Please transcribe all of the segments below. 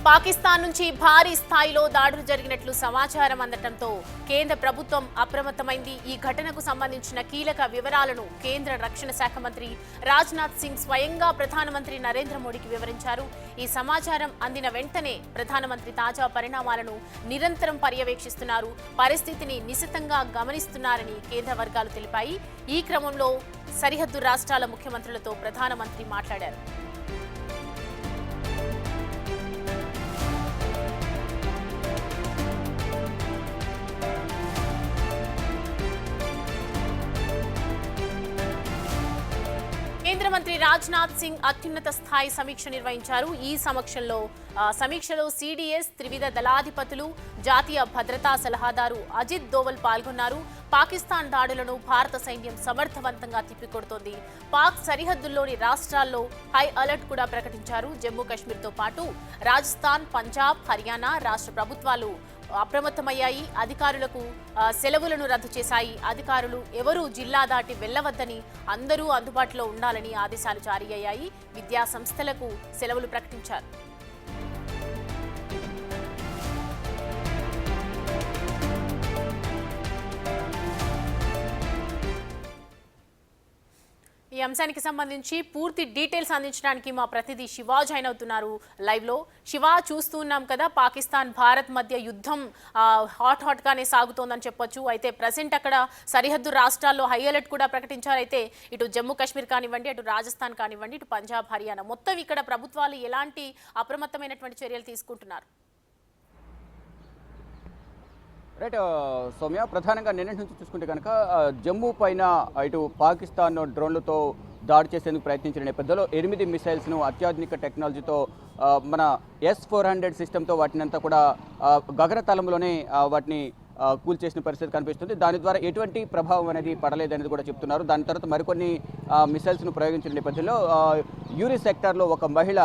పాకిస్తాన్ నుంచి భారీ స్థాయిలో దాడులు జరిగినట్లు సమాచారం అందటంతో కేంద్ర ప్రభుత్వం అప్రమత్తమైంది. ఈ ఘటనకు సంబంధించిన కీలక వివరాలను కేంద్ర రక్షణ శాఖ మంత్రి రాజ్నాథ్ సింగ్ స్వయంగా ప్రధానమంత్రి నరేంద్ర మోడీకి వివరించారు. ఈ సమాచారం అందిన వెంటనే ప్రధానమంత్రి తాజా పరిణామాలను నిరంతరం పర్యవేక్షిస్తున్నారు, పరిస్థితిని నిశితంగా గమనిస్తున్నారని కేంద్ర వర్గాలు తెలిపాయి. ఈ క్రమంలో సరిహద్దు రాష్ట్రాల ముఖ్యమంత్రులతో ప్రధానమంత్రి మాట్లాడారు. కేంద్ర మంత్రి రాజ్నాథ్ సింగ్ అత్యున్నత స్థాయి సమీక్ష నిర్వహించారు. ఈ సమీక్షలో సిడిఎస్, త్రివిధ దళాధిపతులు, జాతీయ భద్రతా సలహాదారు అజిత్ దోవల్ పాల్గొన్నారు. పాకిస్తాన్ దాడులను భారత సైన్యం సమర్థవంతంగా తిప్పికొడుతోంది. పాక్ సరిహద్దుల్లోని రాష్ట్రాల్లో హై అలర్ట్ కూడా ప్రకటించారు. జమ్మూ కాశ్మీర్తో పాటు రాజస్థాన్, పంజాబ్, హర్యానా రాష్ట్ర ప్రభుత్వాలు అప్రమత్తమయ్యాయి. అధికారులకు సెలవులను రద్దు చేశాయి. అధికారులు ఎవరూ జిల్లా దాటి వెళ్లవద్దని, అందరూ అందుబాటులో ఉండాలని ఆదేశాలు జారీ అయ్యాయి. విద్యా సంస్థలకు సెలవులు ప్రకటించారు. ఈ అంశానికి సంబంధించి పూర్తి డీటెయిల్స్ అందించడానికి మా ప్రతినిధి శివ జాయిన్ అవుతున్నారు లైవ్ లో. శివ, చూస్తున్నాం కదా పాకిస్తాన్ భారత్ మధ్య యుద్ధం హాట్ గానే సాగుతోందని చెప్పొచ్చు. అయితే ప్రజెంట్ అక్కడ సరిహద్దు రాష్ట్రాల్లో హై అలర్ట్ కూడా ప్రకటించారు. అయితే ఇటు జమ్మూ కాశ్మీర్ కానివ్వండి, అటు రాజస్థాన్ కానివ్వండి, ఇటు పంజాబ్, హర్యానా మొత్తం ఇక్కడ ప్రభుత్వాలు ఎలాంటి అప్రమత్తమైనటువంటి చర్యలు తీసుకుంటున్నారు? రైట్ సౌమ్య, ప్రధానంగా నిన్నటి నుంచి చూసుకుంటే కనుక జమ్మూ పైన ఇటు పాకిస్తాన్ డ్రోన్లతో దాడి చేసేందుకు ప్రయత్నించిన నేపథ్యంలో 8 మిసైల్స్ను అత్యాధునిక టెక్నాలజీతో మన S-400 సిస్టంతో వాటినంతా కూడా గగనతలంలోనే వాటిని కూల్చేసిన పరిస్థితి కనిపిస్తుంది. దాని ద్వారా ఎటువంటి ప్రభావం అనేది పడలేదనేది కూడా చెప్తున్నారు. దాని తర్వాత మరికొన్ని మిసైల్స్ను ప్రయోగించిన నేపథ్యంలో యూరి సెక్టార్లో ఒక మహిళ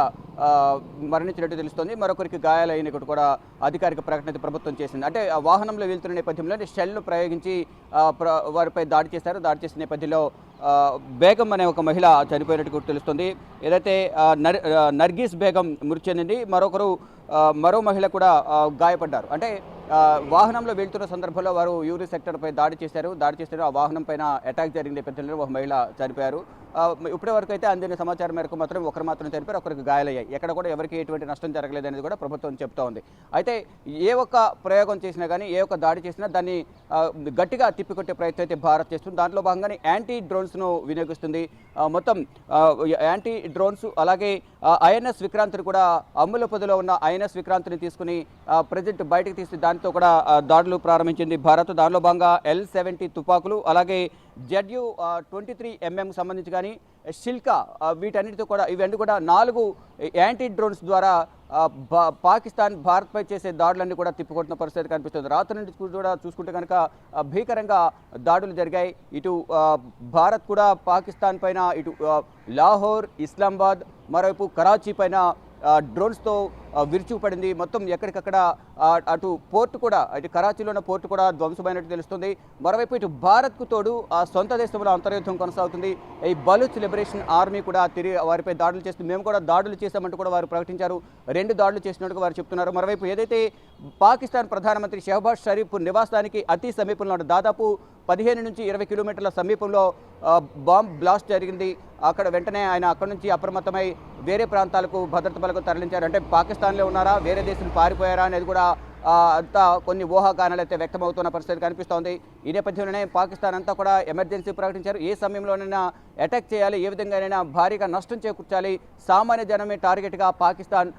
మరణించినట్టు తెలుస్తోంది. మరొకరికి గాయాలైనట్టు కూడా అధికారిక ప్రకటన ప్రభుత్వం చేసింది. అంటే ఆ వాహనంలో వెళ్తున్న నేపథ్యంలో షెల్ను ప్రయోగించి వారిపై దాడి చేశారు. దాడి చేసిన నేపథ్యంలో బేగం అనే ఒక మహిళ చనిపోయినట్టు తెలుస్తుంది. ఏదైతే నర్గీస్ బేగం మృతి చెందింది, మరో మహిళ కూడా గాయపడ్డారు. అంటే వాహనంలో వెళ్తున్న సందర్భంలో వారు యూరి సెక్టర్పై దాడి చేశారు. ఆ వాహనం పైన అటాక్ జరిగిన నేపథ్యంలో ఒక మహిళ చనిపోయారు. ఇప్పటి వరకు అయితే అందిన సమాచారం మేరకు మాత్రం ఒకరు మాత్రం చనిపోయారు, ఒకరికి గాయాలయ్యాయి. ఎక్కడ కూడా ఎవరికి ఎటువంటి నష్టం జరగలేదనేది కూడా ప్రభుత్వం చెప్తా ఉంది. అయితే ఏ ఒక్క ప్రయోగం చేసినా కానీ, ఏ ఒక్క దాడి చేసినా దాన్ని గట్టిగా తిప్పికొట్టే ప్రయత్నం అయితే భారత్ చేస్తుంది. దాంట్లో భాగంగానే యాంటీ డ్రోన్స్ను వినియోగిస్తుంది. మొత్తం యాంటీ డ్రోన్స్, అలాగే ఐఎన్ఎస్ విక్రాంత్ని కూడా అమ్ముల పొదిలో ఉన్న ఐఎన్ఎస్ విక్రాంత్ని తీసుకుని ప్రజెంట్ బయటకు తీసి దానితో కూడా దాడులు ప్రారంభించింది భారత్. దానిలో భాగంగా L-70 తుపాకులు, అలాగే ZU-23mm సంబంధించి కానీ షిల్కా, వీటన్నిటితో కూడా ఇవన్నీ కూడా 4 యాంటీ డ్రోన్స్ ద్వారా పాకిస్తాన్ భారత్పై చేసే దాడులన్నీ కూడా తిప్పికొట్టిన పరిస్థితి కనిపిస్తుంది. రాత్రి నుండి కూడా చూసుకుంటే కనుక భీకరంగా దాడులు జరిగాయి. ఇటు భారత్ కూడా పాకిస్తాన్ పైన, ఇటు లాహోర్, ఇస్లామాబాద్, మరోవైపు కరాచీ పైన డ్రోన్స్తో విరుచుకుపడింది. మొత్తం ఎక్కడికక్కడ అటు పోర్టు కూడా, ఇటు కరాచీలో ఉన్న పోర్టు కూడా ధ్వంసమైనట్టు తెలుస్తుంది. మరోవైపు ఇటు భారత్కు తోడు ఆ సొంత దేశంలో అంతర్యుద్ధం కొనసాగుతుంది. ఈ బలూచ్ లిబరేషన్ ఆర్మీ కూడా తిరిగి వారిపై దాడులు చేస్తుంది. మేము కూడా దాడులు చేశామంటూ కూడా వారు ప్రకటించారు. 2 దాడులు చేసినట్టుగా వారు చెప్తున్నారు. మరోవైపు ఏదైతే పాకిస్తాన్ ప్రధానమంత్రి షెహబాజ్ షరీఫ్ నివాసానికి అతి సమీపంలో దాదాపు 15 నుంచి 20 కిలోమీటర్ల సమీపంలో బాంబ్ బ్లాస్ట్ జరిగింది. అక్కడ వెంటనే ఆయన అక్కడి నుంచి అప్రమత్తమై వేరే ప్రాంతాలకు భద్రతా బలకు తరలించారు. అంటే పాకిస్తాన్లో ఉన్నారా, వేరే దేశం పారిపోయారా అనేది కూడా అంతా కొన్ని ఊహాగానాలు అయితే వ్యక్తమవుతున్న పరిస్థితి కనిపిస్తోంది. ఈ నేపథ్యంలోనే పాకిస్తాన్ అంతా కూడా ఎమర్జెన్సీ ప్రకటించారు. ఏ సమయంలోనైనా అటాక్ చేయాలి, ఏ విధంగానైనా భారీగా నష్టం చేకూర్చాలి, సామాన్య జనమే టార్గెట్గా పాకిస్తాన్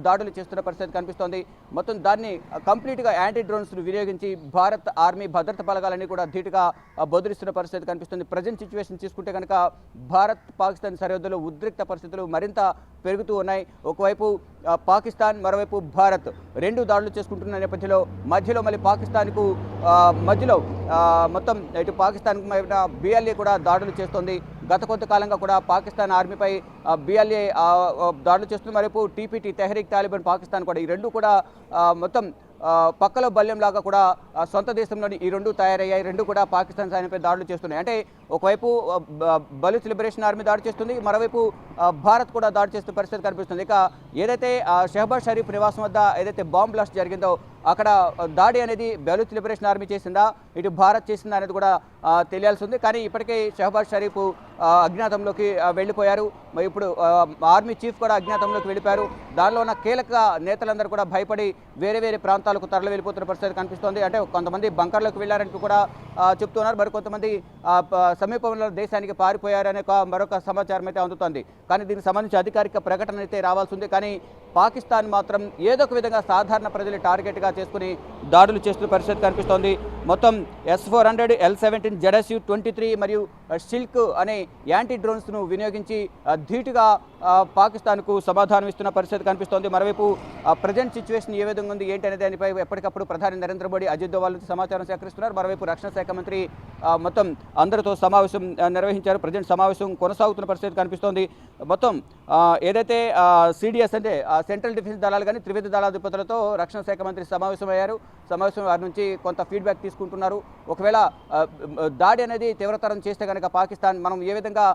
దాడులు చేస్తున్న పరిస్థితి కనిపిస్తోంది. మొత్తం దాన్ని కంప్లీట్గా యాంటీ డ్రోన్స్ను వినియోగించి భారత్ ఆర్మీ భద్రతా బలగాలన్నీ కూడా ధీటుగా బెదిరిస్తున్న పరిస్థితి కనిపిస్తుంది. ప్రజెంట్ సిచ్యువేషన్ తీసుకుంటే కనుక భారత్ పాకిస్తాన్ సరిహద్దులో ఉద్రిక్త పరిస్థితులు మరింత పెరుగుతూ ఉన్నాయి. ఒకవైపు పాకిస్తాన్, మరోవైపు భారత్ 2 దాడులు చేసుకుంటున్న నేపథ్యంలో మధ్యలో మళ్ళీ పాకిస్తాన్కు మధ్యలో మొత్తం ఇటు పాకిస్తాన్కు BLA కూడా దాడులు చేస్తోంది. గత కొంతకాలంగా కూడా పాకిస్తాన్ ఆర్మీపై BLA దాడులు చేస్తుంది. మరోవైపు TPT, తెహ్రీక్ తాలిబాన్ పాకిస్తాన్ కూడా, ఈ 2 కూడా మొత్తం పక్కలో బల్యంలాగా కూడా సొంత దేశంలోని ఈ రెండు తయారయ్యాయి. రెండు కూడా పాకిస్తాన్ సైన్యంపై దాడులు చేస్తున్నాయి. అంటే ఒకవైపు బలూచ్ లిబరేషన్ ఆర్మీ దాడి చేస్తుంది, మరోవైపు భారత్ కూడా దాడి చేస్తున్న పరిస్థితి కనిపిస్తుంది. ఇక ఏదైతే షహబాజ్ షరీఫ్ నివాసం వద్ద ఏదైతే బాంబ్ బ్లాస్ట్ జరిగిందో అక్కడ దాడి అనేది బలూచ్ లిబరేషన్ ఆర్మీ చేసిందా, ఇటు భారత్ చేసిందా అనేది కూడా తెలియాల్సి ఉంది. కానీ ఇప్పటికే షహబాజ్ షరీఫ్ అజ్ఞాతంలోకి వెళ్ళిపోయారు. ఇప్పుడు ఆర్మీ చీఫ్ కూడా అజ్ఞాతంలోకి వెళ్ళిపోయారు. దానిలో ఉన్న కీలక నేతలందరూ కూడా భయపడి వేరే వేరే ప్రాంతాలకు తరలి వెళ్ళిపోతున్న పరిస్థితి కనిపిస్తోంది. అంటే కొంతమంది బంకర్లోకి వెళ్ళారంటూ కూడా చెప్తున్నారు. మరి కొంతమంది సమీపంలో దేశానికి పారిపోయారనే మరొక సమాచారం అయితే అందుతోంది. కానీ దీనికి సంబంధించి అధికారిక ప్రకటన అయితే రావాల్సి ఉంది. కానీ పాకిస్తాన్ మాత్రం ఏదో ఒక విధంగా సాధారణ ప్రజలు టార్గెట్గా చేసుకుని దాడులు చేస్తున్న పరిస్థితి కనిపిస్తోంది. మొత్తం S-400, L-17, ZSU-23 మరియు షిల్క్ అనే యాంటీ డ్రోన్స్ను వినియోగించి ధీటుగా పాకిస్తాన్కు సమాధానం ఇస్తున్న పరిస్థితి కనిపిస్తోంది. మరోవైపు ప్రజెంట్ సిచ్యువేషన్ ఏ విధంగా ఉంది ఏంటి అనే దానిపై ఎప్పటికప్పుడు ప్రధాని నరేంద్ర మోడీ అజిత్ దోవల్ నుంచి సమాచారం సేకరిస్తున్నారు. మరోవైపు రక్షణ శాఖ మంత్రి మొత్తం అందరితో సమావేశం నిర్వహించారు. ప్రజెంట్ సమావేశం కొనసాగుతున్న పరిస్థితి కనిపిస్తోంది. మొత్తం ఏదైతే CDS అంటే సెంట్రల్ డిఫెన్స్ దళాలు కానీ త్రివిధ దళాధిపతులతో రక్షణ శాఖ మంత్రి సమావేశమయ్యారు. సమావేశం వారి నుంచి కొంత ఫీడ్బ్యాక్ తీసుకుంటున్నారు. ఒకవేళ దాడి అనేది తీవ్రతరం చేస్తే కనుక పాకిస్తాన్ మనం ఏ విధంగా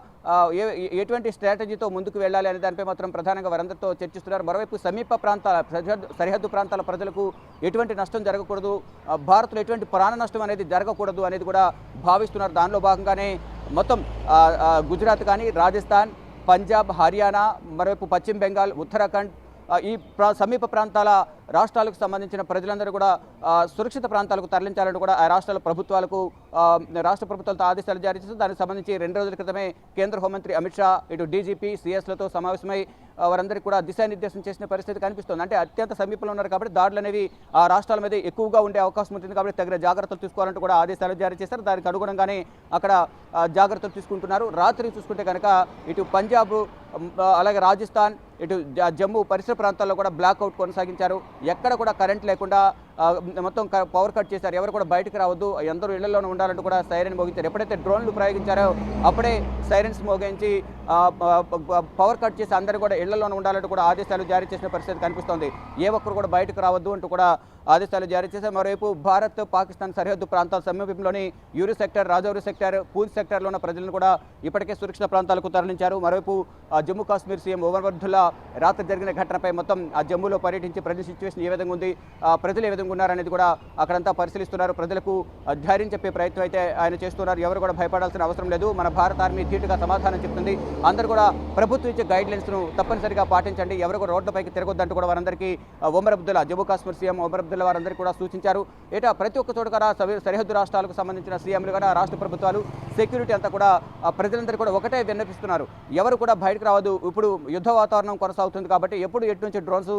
ఎటువంటి స్ట్రాటజీతో ముందుకు వెళ్ళాలి అనే దానిపై మాత్రం ప్రధానంగా వారందరితో చర్చిస్తున్నారు. మరోవైపు సమీప ప్రాంతాల సరిహద్దు ప్రాంతాల ప్రజలకు ఎటువంటి నష్టం జరగకూడదు, భారత్లో ఎటువంటి ప్రాణ నష్టం అనేది జరగకూడదు అనేది కూడా భావిస్తున్నారు. దానిలో భాగంగానే మొత్తం గుజరాత్ కానీ, రాజస్థాన్, పంజాబ్, హర్యానా, మరోవైపు పశ్చిమ బెంగాల్, ఉత్తరాఖండ్ ఈ సమీప ప్రాంతాల రాష్ట్రాలకు సంబంధించిన ప్రజలందరూ కూడా సురక్షిత ప్రాంతాలకు తరలించాలని కూడా ఆ రాష్ట్రాల ప్రభుత్వాలకు రాష్ట్ర ప్రభుత్వాలతో ఆదేశాలు జారీ చేస్తూ దానికి సంబంధించి 2 రోజుల క్రితమే కేంద్ర హోంమంత్రి అమిత్ షా ఇటు DGP, CS-లతో సమావేశమై వారందరికీ కూడా దిశానిర్దేశం చేసిన పరిస్థితి కనిపిస్తుంది. అంటే అత్యంత సమీపంలో ఉన్నారు కాబట్టి దాడులు అనేవి ఆ రాష్ట్రాల మీద ఎక్కువగా ఉండే అవకాశం ఉంటుంది కాబట్టి తగిన జాగ్రత్తలు తీసుకోవాలంటూ కూడా ఆదేశాలు జారీ చేశారు. దానికి అనుగుణంగానే అక్కడ జాగ్రత్తలు తీసుకుంటున్నారు. రాత్రి చూసుకుంటే కనుక ఇటు పంజాబ్ అలాగే రాజస్థాన్, ఇటు జమ్మూ పరిసర ప్రాంతాల్లో కూడా బ్లాక్అవుట్ కొనసాగించారు. ఎక్కడ కూడా కరెంట్ లేకుండా మొత్తం పవర్ కట్ చేశారు. ఎవరు కూడా బయటకు రావద్దు, అందరూ ఇళ్లలోనే ఉండాలంటూ కూడా సైరన్ మోగించారు. ఎప్పుడైతే డ్రోన్లు ప్రయోగించారో అప్పుడే సైరన్స్ మోగించి పవర్ కట్ చేసి అందరూ కూడా ఇళ్లలోనే ఉండాలంటూ కూడా ఆదేశాలు జారీ చేసిన పరిస్థితి కనిపిస్తోంది. ఏ ఒక్కరు కూడా బయటకు రావద్దు అంటూ కూడా ఆదేశాలు జారీ చేశారు. మరోవైపు భారత్ పాకిస్తాన్ సరిహద్దు ప్రాంతాల సమీపంలోని యూరి సెక్టర్, రాజౌరి సెక్టర్, పూంచ్ సెక్టర్లో ఉన్న ప్రజలను కూడా ఇప్పటికే సురక్షిత ప్రాంతాలకు తరలించారు. మరోవైపు జమ్మూ కాశ్మీర్ సీఎం ఓమర్ అబ్దుల్లా రాత్రి జరిగిన ఘటనపై మొత్తం ఆ జమ్మూలో పర్యటించి ప్రజల సిచ్యువేషన్ ఏ విధంగా ఉంది, ప్రజలు ఏ విధంగా ఉన్నారనేది కూడా అక్కడంతా పరిశీలిస్తున్నారు. ప్రజలకు ధైర్యం చెప్పే ప్రయత్నం అయితే ఆయన చేస్తున్నారు. ఎవరు కూడా భయపడాల్సిన అవసరం లేదు, మన భారత ఆర్మీ ధీటుగా సమాధానం చెప్తుంది, అందరూ కూడా ప్రభుత్వం ఇచ్చే గైడ్లైన్స్ను తప్పనిసరిగా పాటించండి, ఎవరు కూడా రోడ్లపైకి తిరగొద్దంటూ కూడా వారందరికీ ఓమర్ అబ్దుల్లా, జమ్మూ కాశ్మీర్ సీఎం ఓమర్ అబ్దుల్లా వారందరికీ కూడా సూచించారు. ఏటా ప్రతి ఒక్క చోట కూడా సరిహద్దు రాష్ట్రాలకు సంబంధించిన సీఎంలు కూడా రాష్ట్ర ప్రభుత్వాలు సెక్యూరిటీ అంతా కూడా ప్రజలందరూ కూడా ఒకటే విన్నపిస్తున్నారు, ఎవరు కూడా బయటకు రావద్దు. ఇప్పుడు యుద్ధ వాతావరణం కొనసాగుతుంది కాబట్టి ఎప్పుడు ఎటు నుంచి డ్రోన్స్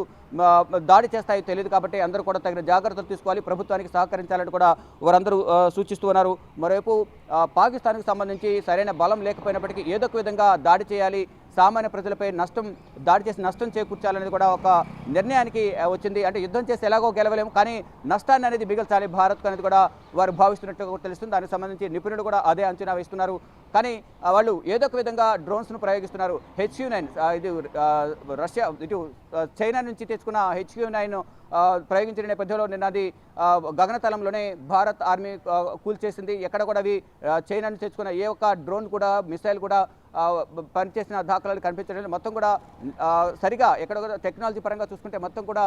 దాడి చేస్తాయో తెలియదు కాబట్టి అందరూ కూడా తగిన జాగ్రత్తలు తీసుకోవాలి, ప్రభుత్వానికి సహకరించాలని కూడా వారందరూ సూచిస్తూ ఉన్నారు. మరోవైపు పాకిస్తాన్కి సంబంధించి సరైన బలం లేకపోయినప్పటికీ ఏదో ఒక విధంగా దాడి చేయాలి, సామాన్య ప్రజలపై దాడి చేసి నష్టం చేకూర్చాలనేది కూడా ఒక నిర్ణయానికి వచ్చింది. అంటే యుద్ధం చేసి ఎలాగో గెలవలేము కానీ నష్టాన్ని అనేది మిగల్చాలి భారత్కు అనేది కూడా వారు భావిస్తున్నట్టుగా తెలుస్తుంది. దానికి సంబంధించి నిపుణులు కూడా అదే అంచనా వేస్తున్నారు. కానీ వాళ్ళు ఏదో ఒక విధంగా డ్రోన్స్ను ప్రయోగిస్తున్నారు. HQ-9 ఇది రష్యా ఇటు చైనా నుంచి తెచ్చుకున్న HQ-9 ప్రయోగించిన నేపథ్యంలో నిన్న అది గగనతలంలోనే భారత్ ఆర్మీ కూల్చేసింది. ఎక్కడ కూడా అవి చైనా నుంచి తెచ్చుకున్న ఏ ఒక్క డ్రోన్ కూడా మిసైల్ కూడా పనిచేసిన దాఖలాలు కనిపించడం మొత్తం కూడా సరిగా ఎక్కడ కూడా టెక్నాలజీ పరంగా చూసుకుంటే మొత్తం కూడా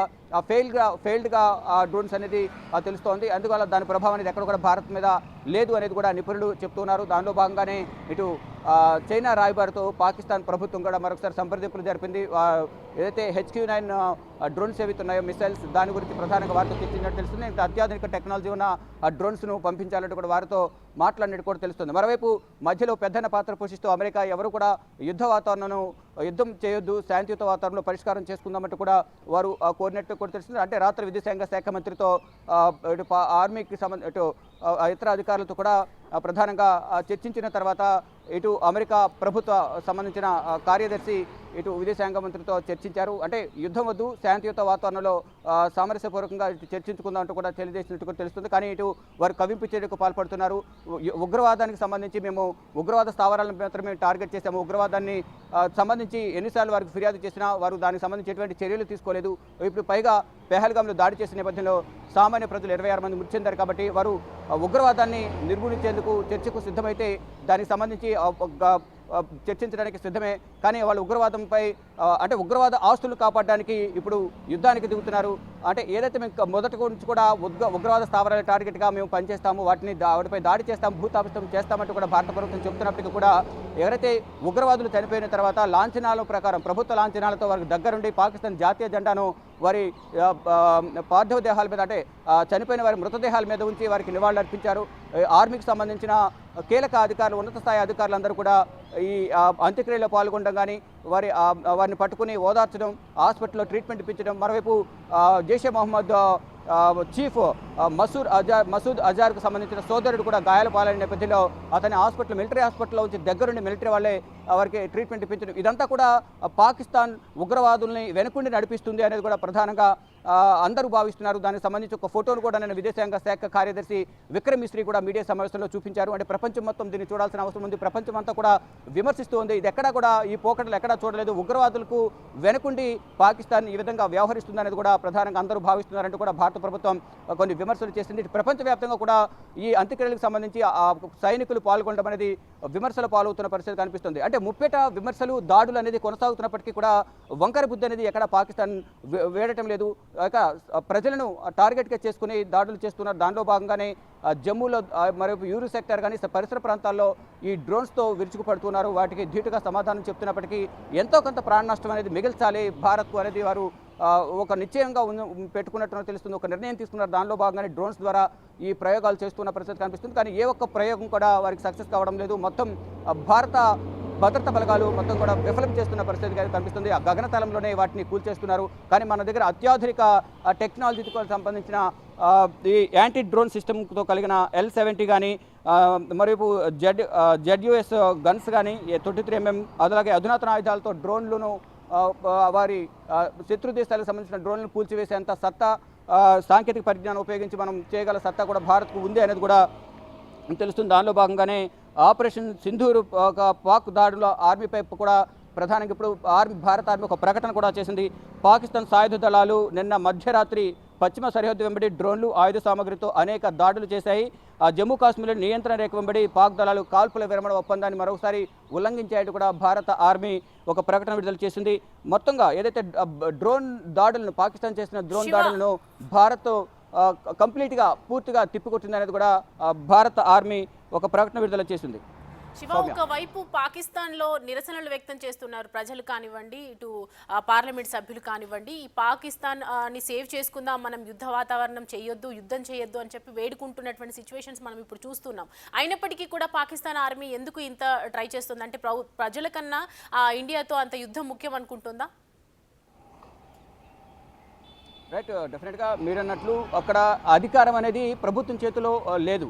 ఫెయిల్డ్గా డ్రోన్స్ అనేది తెలుస్తోంది. అందువల్ల దాని ప్రభావం అనేది ఎక్కడ కూడా భారత్ మీద లేదు అనేది కూడా నిపుణులు చెప్తున్నారు. దానిలో భాగంగానే ఇటు చైనా రాయబారితో పాకిస్తాన్ ప్రభుత్వం కూడా మరొకసారి సంప్రదింపులు జరిపింది. ఏదైతే HQ-9 డ్రోన్స్ ఏవైతున్నాయో మిసైల్స్ దాని గురించి ప్రధానంగా వారితో చర్చించినట్టు తెలుస్తుంది. ఇంకా అత్యాధునిక టెక్నాలజీ ఉన్న ఆ డ్రోన్స్ను పంపించాలంటూ కూడా వారితో మాట్లాడినట్టు కూడా తెలుస్తుంది. మరోవైపు మధ్యలో పెద్దన పాత్ర పోషిస్తూ అమెరికా ఎవరు కూడా యుద్ధం చేయొద్దు, శాంతియుత వాతావరణంలో పరిష్కారం చేసుకుందామంటూ కూడా వారు కోరినట్టు కూడా తెలుస్తుంది. అంటే రాత్రి విదేశాంగ శాఖ మంత్రితో ఇటు ఆర్మీకి ఇటు ఇతర అధికారులతో కూడా ప్రధానంగా చర్చించిన తర్వాత ఇటు అమెరికా ప్రభుత్వ సంబంధించిన కార్యదర్శి ఇటు విదేశాంగ మంత్రితో చర్చించారు. అంటే యుద్ధం వద్దు, శాంతియుత వాతావరణంలో సామరస్యపూర్వకంగా చర్చించుకుందాం అంటూ కూడా తెలియజేసినట్టు కూడా తెలుస్తుంది. కానీ ఇటు వారు కవింపు చర్యకు పాల్పడుతున్నారు. ఉగ్రవాదానికి సంబంధించి మేము ఉగ్రవాద స్థావరాలను మాత్రమే టార్గెట్ చేశాము, ఉగ్రవాదాన్ని సంబంధించి ఎన్నిసార్లు వారికి ఫిర్యాదు చేసినా వారు దానికి సంబంధించి ఎటువంటి చర్యలు తీసుకోలేదు. ఇప్పుడు పైగా పెహల్గాంలో దాడి చేసిన నేపథ్యంలో సామాన్య ప్రజలు 26 మంది మృతి చెందారు. కాబట్టి వారు ఉగ్రవాదాన్ని నిర్మూలించేందుకు చర్చకు సిద్ధమైతే దానికి సంబంధించి చర్చించడానికి సిద్ధమే. కానీ వాళ్ళు ఉగ్రవాదంపై అంటే ఉగ్రవాద ఆస్తులు కాపాడడానికి ఇప్పుడు యుద్ధానికి దిగుతున్నారు. అంటే ఏదైతే మేము మొదటి నుంచి కూడా ఉగ్రవాద స్థావరాల టార్గెట్గా మేము పనిచేస్తాము, వాటిపై దాడి చేస్తాము, భూతాపితం చేస్తామంటూ కూడా భారత ప్రభుత్వం చెబుతున్నప్పటికీ కూడా ఎవరైతే ఉగ్రవాదులు చనిపోయిన తర్వాత లాంఛనాల ప్రకారం ప్రభుత్వ లాంఛనాలతో వారికి దగ్గరుండి పాకిస్తాన్ జాతీయ జెండాను వారి పార్థివ దేహాల మీద అంటే చనిపోయిన వారి మృతదేహాల మీద ఉంచి వారికి నివాళులు అర్పించారు. ఆర్మీకి సంబంధించిన కీలక అధికారులు, ఉన్నత స్థాయి అధికారులందరూ కూడా ఈ అంత్యక్రియలో పాల్గొనడం కానీ వారిని పట్టుకుని ఓదార్చడం, హాస్పిటల్లో ట్రీట్మెంట్ ఇప్పించడం. మరోవైపు జైషే మహమ్మద్ చీఫ్ మసూద్ అజార్కు సంబంధించిన సోదరుడు కూడా గాయాల పాలైన నేపథ్యంలో అతని మిలిటరీ హాస్పిటల్లో ఉంచి దగ్గరుండి మిలిటరీ వాళ్ళే వారికి ట్రీట్మెంట్ ఇప్పించడం. ఇదంతా కూడా పాకిస్తాన్ ఉగ్రవాదుల్ని వెనుకుండి నడిపిస్తుంది అనేది కూడా ప్రధానంగా అందరూ భావిస్తున్నారు. దానికి సంబంధించి ఒక ఫోటోను కూడా నేను విదేశాంగ శాఖ కార్యదర్శి విక్రమ్ మిశ్రీ కూడా మీడియా సమావేశంలో చూపించారు. అంటే ప్రపంచం మొత్తం దీన్ని చూడాల్సిన అవసరం ఉంది. ప్రపంచం అంతా కూడా విమర్శిస్తూ ఉంది. ఇది ఎక్కడా కూడా ఈ పోకడలు ఎక్కడా చూడలేదు. ఉగ్రవాదులకు వెనుకుండి పాకిస్తాన్ ఈ విధంగా వ్యవహరిస్తుంది అనేది కూడా ప్రధానంగా అందరూ భావిస్తున్నారంటూ కూడా భారత ప్రభుత్వం కొన్ని విమర్శలు చేసింది. ప్రపంచవ్యాప్తంగా కూడా ఈ అంత్యక్రియలకు సంబంధించి సైనికులు పాల్గొనడం అనేది విమర్శల పాలవుతున్న పరిస్థితి కనిపిస్తుంది. అంటే ముప్పేట విమర్శలు, దాడులు అనేది కొనసాగుతున్నప్పటికీ కూడా వంకర బుద్ధి అనేది ఎక్కడ పాకిస్తాన్ వేయటం లేదు. ప్రజలను టార్గెట్గా చేసుకుని దాడులు చేస్తున్నారు. దానిలో భాగంగానే జమ్మూలో మరోవైపు యూరు సెక్టర్ కానీ పరిసర ప్రాంతాల్లో ఈ డ్రోన్స్తో విరుచుకుపడుతున్నారు. వాటికి ధీటుగా సమాధానం చెప్తున్నప్పటికీ ఎంతో కొంత ప్రాణ నష్టం అనేది మిగిల్చాలి భారత్కు అనేది వారు ఒక నిశ్చయంగా పెట్టుకున్నట్టు తెలుస్తుంది. ఒక నిర్ణయం తీసుకున్నారు. దానిలో భాగంగానే డ్రోన్స్ ద్వారా ఈ ప్రయోగాలు చేస్తున్న పరిస్థితి కనిపిస్తుంది. కానీ ఏ ఒక్క ప్రయోగం కూడా వారికి సక్సెస్ కావడం లేదు. మొత్తం భారత భద్రతా బలగాలు మొత్తం కూడా విఫలం చేస్తున్న పరిస్థితి కనిపిస్తుంది. ఆ గగనతలంలోనే వాటిని కూల్చేస్తున్నారు. కానీ మన దగ్గర అత్యాధునిక టెక్నాలజీతో సంబంధించిన ఈ యాంటీ డ్రోన్ సిస్టమ్తో కలిగిన L-70 కానీ మరోవైపు ZUS గన్స్ కానీ 33mm అలాగే అధునాతన ఆయుధాలతో డ్రోన్లను వారి శత్రు దేశాలకు సంబంధించిన డ్రోన్లను కూల్చివేసేంత సత్తా, సాంకేతిక పరిజ్ఞానం ఉపయోగించి మనం చేయగల సత్తా కూడా భారత్కు ఉంది అనేది కూడా తెలుస్తుంది. దానిలో భాగంగానే ఆపరేషన్ సింధూర్ పాక్ దాడిలో ఆర్మీపై కూడా ప్రధానంగా ఇప్పుడు భారత ఆర్మీ ఒక ప్రకటన కూడా చేసింది. పాకిస్తాన్ సాయుధ దళాలు నిన్న మధ్యరాత్రి పశ్చిమ సరిహద్దు వెంబడి డ్రోన్లు, ఆయుధ సామగ్రితో అనేక దాడులు చేశాయి. జమ్మూ కాశ్మీర్లో నియంత్రణ రేఖ వెంబడి పాక్ దళాలు కాల్పుల విరమణ ఒప్పందాన్ని మరొకసారి ఉల్లంఘించాయంటూ కూడా భారత ఆర్మీ ఒక ప్రకటన విడుదల చేసింది. మొత్తంగా ఏదైతే డ్రోన్ దాడులను, పాకిస్తాన్ చేసిన డ్రోన్ దాడులను భారత్ కంప్లీట్గా పూర్తిగా తిప్పికొట్టింది అనేది కూడా భారత ఆర్మీ ఒక ప్రకటన విడుదల చేసింది. శివ, ఒకవైపు పాకిస్తాన్లో నిరసనలు వ్యక్తం చేస్తున్నారు ప్రజలు కానివ్వండి, ఇటు పార్లమెంట్ సభ్యులు కానివ్వండి. ఈ పాకిస్తాన్ ని సేవ్ చేసుకుందాం, మనం యుద్ధ వాతావరణం చేయొద్దు, యుద్ధం చేయొద్దు అని చెప్పి వేడుకుంటున్నటువంటి సిచ్యువేషన్స్ మనం ఇప్పుడు చూస్తున్నాం. అయినప్పటికీ కూడా పాకిస్తాన్ ఆర్మీ ఎందుకు ఇంత ట్రై చేస్తుంది? అంటే ప్రజల కన్నా ఇండియాతో అంత యుద్ధం ముఖ్యం అనుకుంటుందా? రైట్, డెఫినెట్గా మీరు అన్నట్లు అక్కడ అధికారం అనేది ప్రభుత్వం చేతిలో లేదు.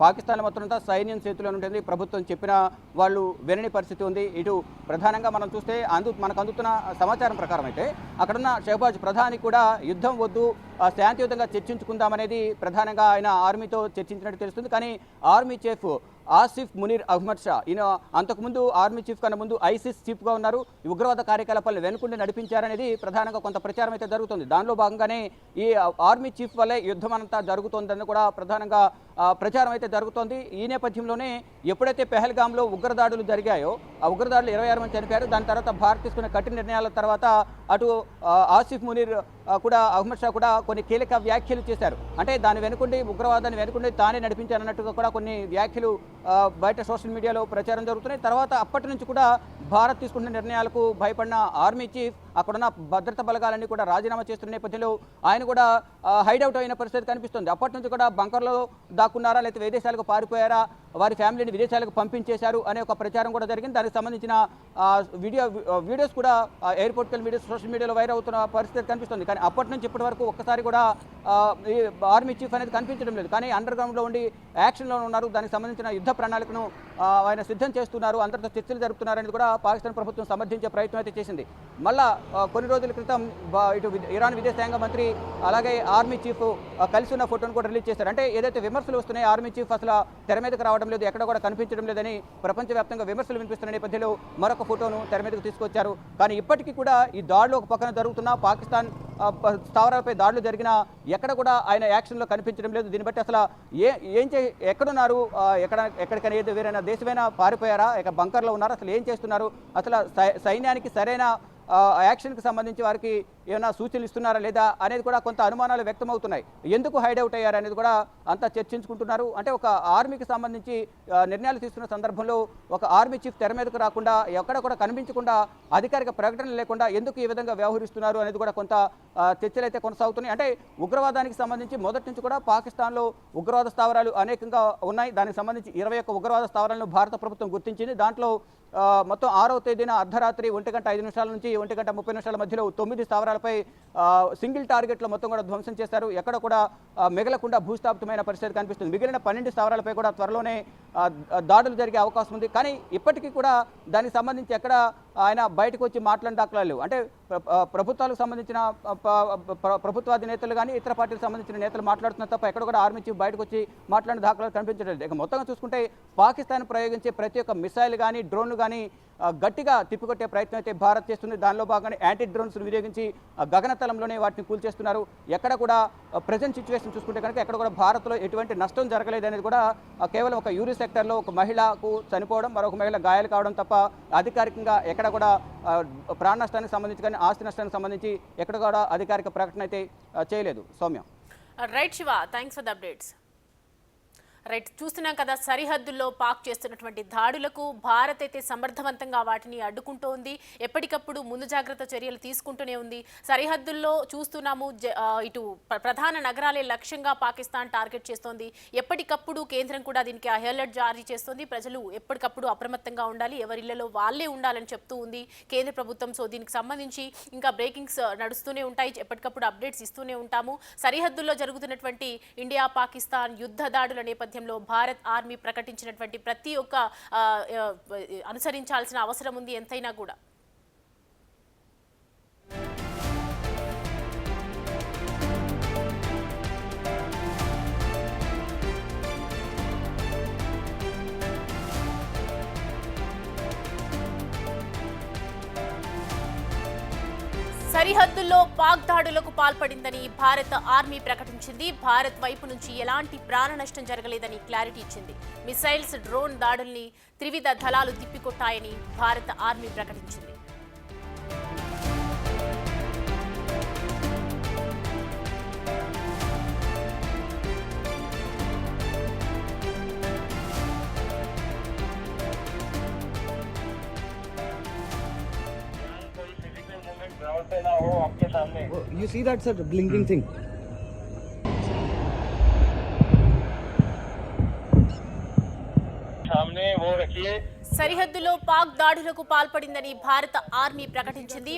పాకిస్తాన్ మొత్తం అంతా సైన్యం చేతిలో ఉంటుంది. ప్రభుత్వం చెప్పిన వాళ్ళు వినని పరిస్థితి ఉంది. ఇటు ప్రధానంగా మనం చూస్తే మనకు అందుతున్న సమాచారం ప్రకారం అయితే అక్కడున్న షహబాజ్ ప్రధాని కూడా యుద్ధం వద్దు, శాంతియుతంగా చర్చించుకుందామనేది ప్రధానంగా ఆయన ఆర్మీతో చర్చించినట్టు తెలుస్తుంది. కానీ ఆర్మీ చీఫ్ ఆసిఫ్ మునీర్ అహ్మద్ షా, ఈయన అంతకుముందు ఆర్మీ చీఫ్ కన్నా ముందు ఐసిస్ చీఫ్గా ఉన్నారు. ఈ ఉగ్రవాద కార్యకలాపాలను వెనుకుండి నడిపించారనేది ప్రధానంగా కొంత ప్రచారం అయితే జరుగుతుంది. దానిలో భాగంగానే ఈ ఆర్మీ చీఫ్ వల్లే యుద్ధం అంతా జరుగుతోందని కూడా ప్రధానంగా ప్రచారం అయితే జరుగుతోంది. ఈ నేపథ్యంలోనే ఎప్పుడైతే పెహల్గాంలో ఉగ్రదాడులు జరిగాయో ఆ ఉగ్రదాడులు 26 మంది చనిపోయారు. దాని తర్వాత భారత్ తీసుకున్న కఠిన నిర్ణయాల తర్వాత అటు ఆసిఫ్ మునీర్ కూడా అహ్మద్ షా కూడా కొన్ని కీలక వ్యాఖ్యలు చేశారు. అంటే దాని వెనుకుండి ఉగ్రవాదాన్ని వెనుకుండి తానే నడిపించారన్నట్టుగా కూడా కొన్ని వ్యాఖ్యలు బయట సోషల్ మీడియాలో ప్రచారం జరుగుతున్నాయి. తర్వాత అప్పటి నుంచి కూడా భారత్ తీసుకున్న నిర్ణయాలకు భయపడిన ఆర్మీ చీఫ్ అక్కడున్న భద్రతా బలగాలన్నీ కూడా రాజీనామా చేస్తున్న నేపథ్యంలో ఆయన కూడా హైడౌట్ అయిన పరిస్థితి కనిపిస్తుంది. అప్పటి నుంచి కూడా బంకర్లో దాక్కున్నారా, లేకపోతే విదేశాలకు పారిపోయారా, వారి ఫ్యామిలీని విదేశాలకు పంపించేశారు అనే ఒక ప్రచారం కూడా జరిగింది. దానికి సంబంధించిన వీడియోస్ కూడా ఎయిర్పోర్ట్కి వీడియోస్ సోషల్ మీడియాలో వైరల్ అవుతున్న పరిస్థితి కనిపిస్తుంది. కానీ అప్పటి నుంచి ఇప్పటి వరకు ఒక్కసారి కూడా ఈ ఆర్మీ చీఫ్ అనేది కనిపించడం లేదు. కానీ అండర్ గ్రౌండ్లో ఉండి యాక్షన్లో ఉన్నారు. దానికి సంబంధించిన యుద్ధ ప్రణాళికను ఆయన సిద్ధం చేస్తున్నారు, అందరితో చర్చలు జరుపుతున్నారు అనేది కూడా పాకిస్తాన్ ప్రభుత్వం సమర్థించే ప్రయత్నం అయితే చేసింది. మళ్ళా కొన్ని రోజుల క్రితం ఇటు ఇరాన్ విదేశాంగ మంత్రి అలాగే ఆర్మీ చీఫ్ కలిసి ఉన్న ఫోటోను కూడా రిలీజ్ చేశారు. అంటే ఏదైతే విమర్శలు వస్తున్నాయి ఆర్మీ చీఫ్ అసలు తెర మీదకి రావడం లేదు, ఎక్కడ కూడా కనిపించడం లేదని ప్రపంచవ్యాప్తంగా విమర్శలు వినిపిస్తున్న నేపథ్యంలో మరొక ఫోటోను తెర మీదకు తీసుకొచ్చారు. కానీ ఇప్పటికీ కూడా ఈ దాడులు ఒక పక్కన జరుగుతున్న పాకిస్తాన్ స్థావరాలపై దాడులు జరిగినా ఎక్కడ కూడా ఆయన యాక్షన్లో కనిపించడం లేదు. దీన్ని బట్టి అసలు ఎక్కడున్నారు, ఎక్కడికైనా ఏదో వేరైనా దేశమైనా పారిపోయారా, ఇక బంకర్లో ఉన్నారా, అసలు ఏం చేస్తున్నారు, అసలు సైన్యానికి సరైన యాక్షన్కి సంబంధించి వారికి ఏమైనా సూచనలు ఇస్తున్నారా లేదా అనేది కూడా కొంత అనుమానాలు వ్యక్తమవుతున్నాయి. ఎందుకు హైడౌట్ అయ్యారు అనేది కూడా అంతా చర్చించుకుంటున్నారు. అంటే ఒక ఆర్మీకి సంబంధించి నిర్ణయాలు తీసుకున్న సందర్భంలో ఒక ఆర్మీ చీఫ్ తెర మీదకు రాకుండా ఎక్కడ కూడా కనిపించకుండా అధికారిక ప్రకటన లేకుండా ఎందుకు ఈ విధంగా వ్యవహరిస్తున్నారు అనేది కూడా కొంత చర్చలు అయితే కొనసాగుతున్నాయి. అంటే ఉగ్రవాదానికి సంబంధించి మొదటి నుంచి కూడా పాకిస్తాన్లో ఉగ్రవాద స్థావరాలు అనేకంగా ఉన్నాయి. దానికి సంబంధించి 21 ఉగ్రవాద స్థావరాలను భారత ప్రభుత్వం గుర్తించింది. దాంట్లో మొత్తం 6వ తేదీన అర్ధరాత్రి 1:05 నుంచి 1:30 మధ్యలో 9 స్థావరాలపై సింగిల్ టార్గెట్లో మొత్తం కూడా ధ్వంసం చేశారు. ఎక్కడ కూడా మిగలకుండా భూస్థాపితమైన పరిస్థితి కనిపిస్తుంది. మిగిలిన 12 స్థావరాలపై కూడా త్వరలోనే దాడులు జరిగే అవకాశం ఉంది. కానీ ఇప్పటికీ కూడా దానికి సంబంధించి ఎక్కడ ఆయన బయటకు వచ్చి మాట్లాడిన దాఖలాలు లేవు. అంటే ప్రభుత్వాలకు సంబంధించిన ప్రభుత్వాధినేతలు కానీ ఇతర పార్టీలకు సంబంధించిన నేతలు మాట్లాడుతున్నారు తప్ప ఎక్కడ కూడా ఆర్మీ చీఫ్ బయటకు వచ్చి మాట్లాడిన దాఖలాలు కనిపించడం లేదు. ఇక మొత్తంగా చూసుకుంటే పాకిస్తాన్ ప్రయోగించే ప్రతి ఒక్క మిసైల్ కానీ డ్రోన్లు కానీ గట్టిగా తిప్పికొట్టే ప్రయత్నం అయితే భారత్ చేస్తుంది. దానిలో భాగంగానే యాంటీ డ్రోన్స్ వినియోగించి గగనతలంలోనే వాటిని కూల్చేస్తున్నారు. ఎక్కడ కూడా ప్రజెంట్ సిచ్యువేషన్ చూసుకుంటే కనుక ఎక్కడ కూడా భారత్లో ఎటువంటి నష్టం జరగలేదు అనేది కూడా కేవలం ఒక యూరి సెక్టర్లో ఒక మహిళకు చనిపోవడం, మరొక మహిళ గాయాలు కావడం తప్ప అధికారికంగా ఎక్కడ కూడా ప్రాణ నష్టానికి సంబంధించి కానీ ఆస్తి నష్టానికి సంబంధించి ఎక్కడ కూడా అధికారిక ప్రకటన అయితే చేయలేదు. Soumya. Right Shiva, thanks for the updates. Right, చూస్తున్నాం కదా సరిహద్దుల్లో పాక్ చేస్తున్నటువంటి దాడులకు భారత్ అయితే సమర్థవంతంగా వాటిని అడ్డుకుంటూ ఉంది. ఎప్పటికప్పుడు ముందు జాగ్రత్త చర్యలు తీసుకుంటూనే ఉంది. సరిహద్దుల్లో చూస్తున్నాము ఇటు ప్రధాన నగరాలే లక్ష్యంగా పాకిస్తాన్ టార్గెట్ చేస్తోంది. ఎప్పటికప్పుడు కేంద్రం కూడా దీనికి అలర్ట్ జారీ చేస్తోంది. ప్రజలు ఎప్పటికప్పుడు అప్రమత్తంగా ఉండాలి, ఎవరిళ్లలో వాళ్ళే ఉండాలని చెప్తూ ఉంది కేంద్ర ప్రభుత్వం. సో దీనికి సంబంధించి ఇంకా బ్రేకింగ్స్ నడుస్తూనే ఉంటాయి, ఎప్పటికప్పుడు అప్డేట్స్ ఇస్తూనే ఉంటాము. సరిహద్దుల్లో జరుగుతున్నటువంటి ఇండియా పాకిస్తాన్ యుద్ధ దాడుల నేపథ్యంలో భారత్ ఆర్మీ ప్రకటించినటువంటి ప్రతి ఒక్క అనుసరించాల్సిన అవసరం ఉంది ఎంతైనా కూడా. సరిహద్దుల్లో పాక్ దాడులకు పాల్పడిందని భారత ఆర్మీ ప్రకటించింది. భారత్ వైపు నుంచి ఎలాంటి ప్రాణ నష్టం జరగలేదని క్లారిటీ ఇచ్చింది. మిసైల్స్, డ్రోన్ దాడుల్ని త్రివిధ దళాలు తిప్పికొట్టాయని భారత ఆర్మీ ప్రకటించింది. You see that, sir, blinking thing? సరిహద్దులో పాక్ దాడులకు పాల్పడిందని భారత ఆర్మీ ప్రకటించింది.